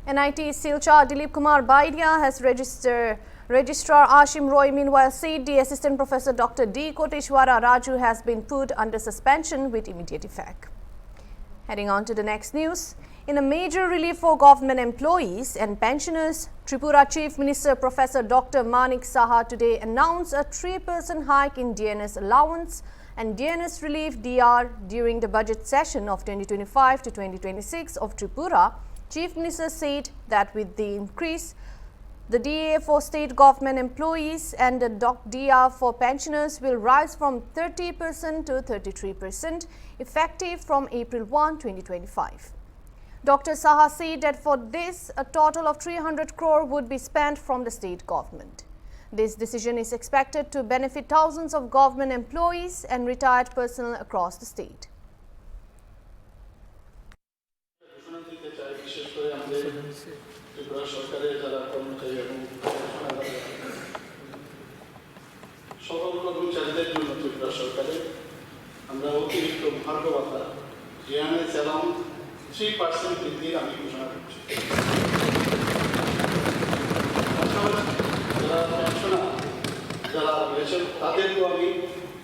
NIT Silchar Dilip Kumar Baidia has Registrar Ashim Roy meanwhile said the Assistant Professor Dr. D. Koteshwara Raju has been put under suspension with immediate effect. Heading on to the next news. In a major relief for government employees and pensioners, Tripura Chief Minister Professor Dr. Manik Saha today announced a 3% hike in DNS allowance and DNS relief DR during the budget session of 2025 to 2026 of Tripura. Chief Minister said that with the increase, the DA for state government employees and the DR for pensioners will rise from 30% to 33%, effective from April 1, 2025. Dr. Saha said that for this, a total of 300 crore would be spent from the state government. This decision is expected to benefit thousands of government employees and retired personnel across the state. আমরা অতিরিক্ত ভাগ্যবাতা DNS allowance 3% বৃদ্ধির আমি ঘোষণা করছি। যারা pensioner যারা রয়েছেন তাদেরকেও আমি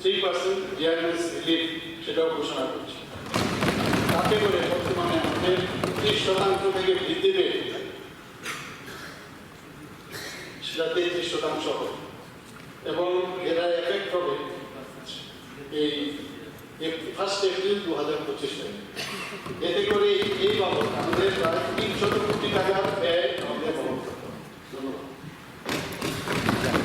3% ডিএনএস রিলিফ সেটাও ঘোষণা করছি। তাতে করে বর্তমানে আমাদের 30% থেকে বৃদ্ধি পেয়ে সেটা 33% হবে এবং এরা এফেক্ট হবে এই 1 এপ্রিল 2025 এতে করে এই বাবদ আমাদের প্রায় 300 কোটি টাকার ব্যয়